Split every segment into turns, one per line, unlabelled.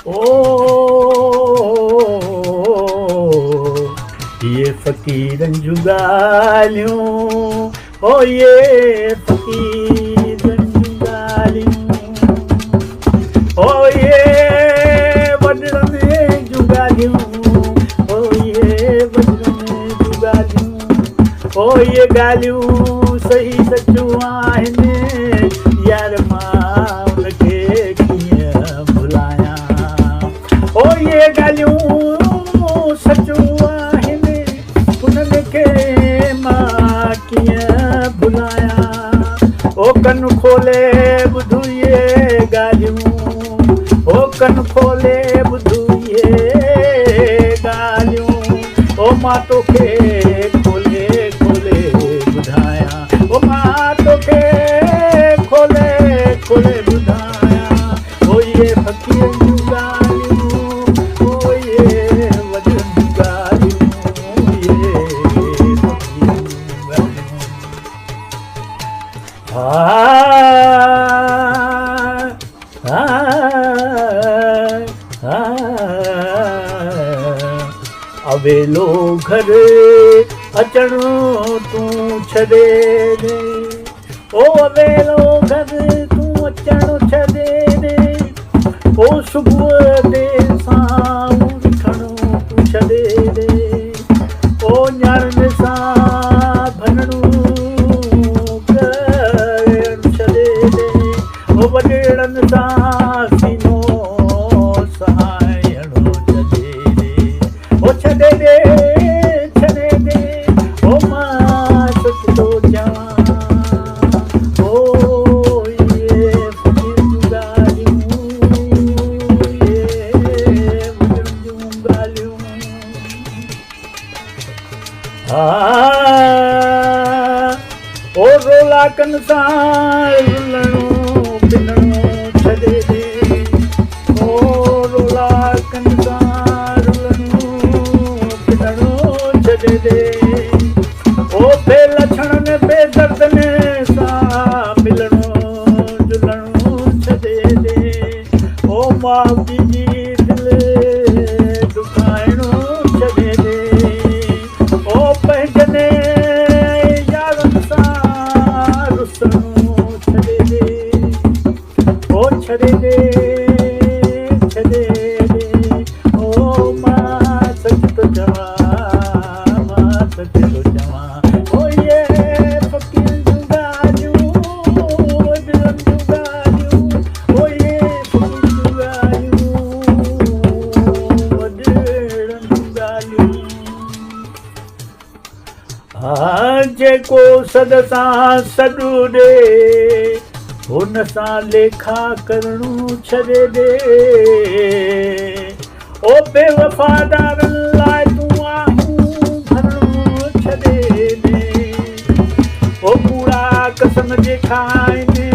ओ ये फ़क़ीरनि जूं ॻाल्हियूं, ओ ये फ़क़ीरनि जूं ॻाल्हियूं, ओ ये वॾड़नि जूं ॻाल्हियूं, ओ ये वॾड़नि जूं ॻाल्हियूं, ओ ये ॻाल्हियूं सही सचियूं आहिनि यार मां उनखे कीअं भुलायां। ओ ये ॻाल्हियूं सचियूं आहिनि उन्हनि खे मां कीअं भुलायां। ओ कन खोले ॿुधूं इहे ॻाल्हियूं, ओ कन खोले ॿुधूं इहे ॻाल्हियूं, ओ मां तोखे खोले खोले ॿुधायां, ओ मां तोखे खोले खोले ॿुधायां। ओ ये फ़क़ीरनि जूं ॻाल्हियूं, ओ ये वॾनि जूं ॻाल्हियूं, ओ ये फ़क़ीरनि जूं ॻाल्हियूं। अवेलो घर अचणो तूं छॾे ॾे, ओ अवेलो घर तूं अचणो छॾे ॾे, ओ सुबुह ते सां उथणो तूं छॾे ॾे, ओ न्याणियुनि सां भञणो करणु छॾे ॾे, ओ वॾेरनि सां सीनो सहायणो छॾे ॾे, ओ छॾे ॾे छॾे ॾे, ओ मां सच थो चवां। ओ ये फ़क़ीरनि जूं ॻाल्हियूं, ये वॾनि जूं ॻाल्हियूं। ओ रोलाकनि सां रुलणो पिनणो छॾे ॾे, ओ रोलाकनि सां रुलणो पिनणो छॾे ॾे, ओ बेलछणनि बेदर्दनि सां मिलणो जुलणो छॾे ॾे, ओ माउ पीउ जी दिलि दुखाइणो छॾे ॾे, ओ पंहिंजनि यारनि सां रुसणो छॾे ॾे, ओ छॾे ॾे छॾे ॾे, ओ मां सच थो चवां, मां सच थो चवां। ओ ये फ़क़ीरनि जूं ॻाल्हियूं, वॾड़नि जूं ॻाल्हियूं, ओ ये फ़क़ीरनि जूं ॻाल्हियूं, वॾड़नि जूं ॻाल्हियूं। जेको सॾ सां सॾु ॾे हुन सां लेखा करणो छॾे ॾे, ओ बेवफ़ादारनि लाइ तूं आहूं भरणो छॾे ॾे, ओ कूड़ा कसम जे खाइनि,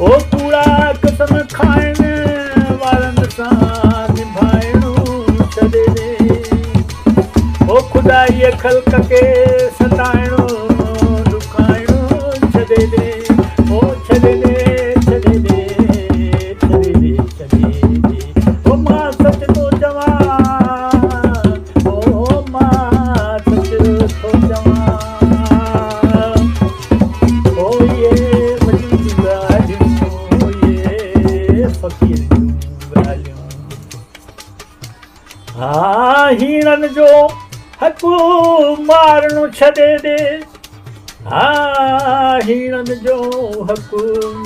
ओ कूड़ा कसम खाइण वारनि सां निभाइणो छॾे ॾे, ओ ख़ुदाईअ ख़ल्क़ खे सताइणो दुखाइणो छॾे ॾे, ओ छॾे ॾे छॾे ॾे छॾे ॾे छॾे ॾे, ओ मां सच थो चवां, ओ मां सच थो चवां। ओ ये वॾियूं जूं ॻाल्हियूं, ओ ये फ़क़ीरनि जूं ॻाल्हियूं। हीणनि जो हक़ मारणो छॾे ॾे, हीणनि जो हक़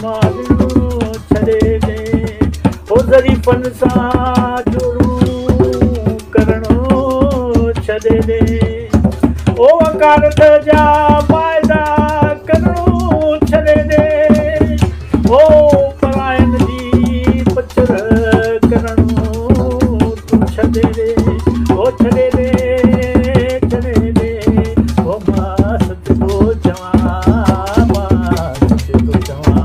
मारणो छॾे ॾे, ओ ज़रीफ़नि सां जोड़ूं करणो छॾे ॾे, ओ वकारत जा वाइदा करणो छॾे ॾे, ओ परायनि जी पचर करणो तूं छॾे ॾे, ओ छॾे ॾे छॾे ॾे, ओ मां सच थो चवां, मां सच थो चवां।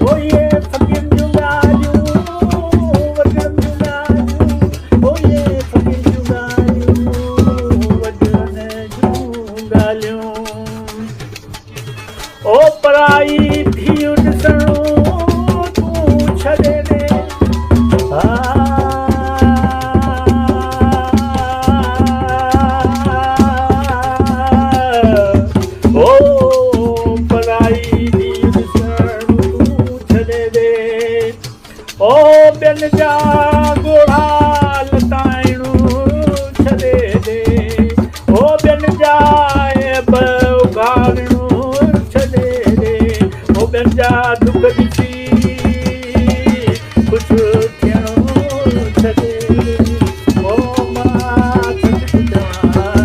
ओ ये फ़क़ीरनि जूं ॻाल्हियूं, वॾनि जूं ॻाल्हियूं, ओ ये फ़क़ीरनि जूं ॻाल्हियूं, वॾनि जूं ॻाल्हियूं। ओ पराई धीउ ॾिसणो तूं छॾे ॾे, पढ़ाई दी ॾिसण तूं छॾे दे ओ ॿियनि जा ॻोढ़ा लताइणू छॾे दे ओ ॿियनि जा ऐब उघाड़णू छॾे दे ओ ॿियनि जा दुख ॾिसी ख़ुशि थियणो छॾे दे ओ मां सच चवां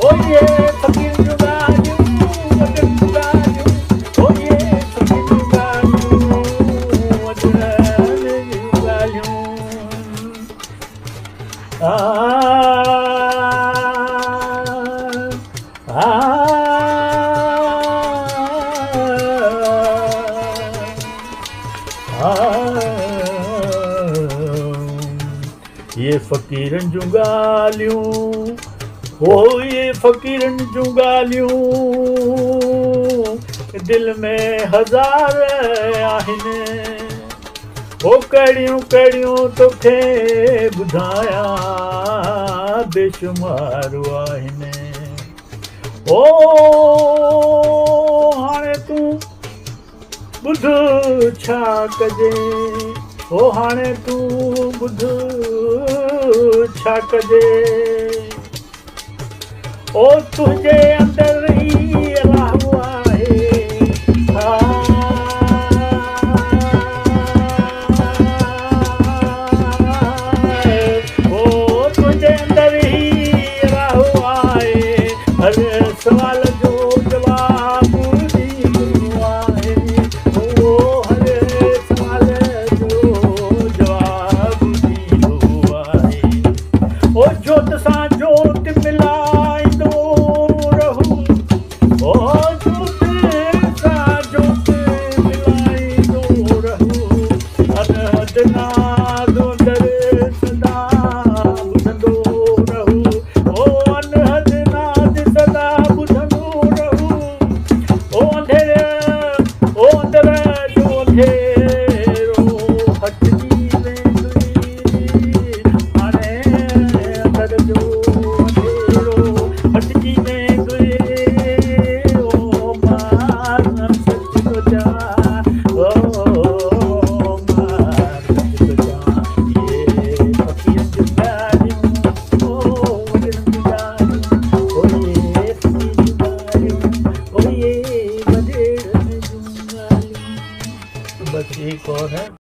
ओ ये फ़क़ीर जूं ॻाल्हियूं वॾनि जूं ॻाल्हियूं ओ ये फ़क़ीर जूं ॻाल्हियूं वॾनि जूं ॻाल्हियूं ये फ़क़ीरनि जूं ॻाल्हियूं ओ ये फ़क़ीरनि जूं ॻाल्हियूं दिलि में हज़ार आहिनि ओ कहिड़ियूं कहिड़ियूं तोखे ॿुधायां बेशुमार आहिनि ओ हाणे तूं ॿुध छा कजे ओ हाणे तूं ॿुध छा कजे ओ तुंहिंजे अंदरि ई अलाह आहे ओ तुंहिंजे अंदरि ई अलाह आहे हर सवाल जो जवाबु ॾींदो आहे ओ हर सवाल जो जवाबु ॾींदो आहे ओ जोत सां जोत मिलाईंदो रहूं ओ जोत सां जोत मिलाईंदो रहूं अनहद नादो दर सदा ॿुधंदो रहूं ओ अनहद नाद सदा ॿुधंदो रहूं ओ अंधेर जो अंधेरो हटिजी वेंदुई हाणे अंदर जो अंधेरो हटिजी वेंदुई ओ मां सच थो चवां ओ मां सच थो चवां ये फ़क़ीरनि जूं ॻाल्हियूं ओ वॾनि जूं ॻाल्हियूं ओ ये फ़क़ीर जूं ॻाल्हियूं ओ ये वॾेरनि जूं ॻाल्हियूं बस एक और है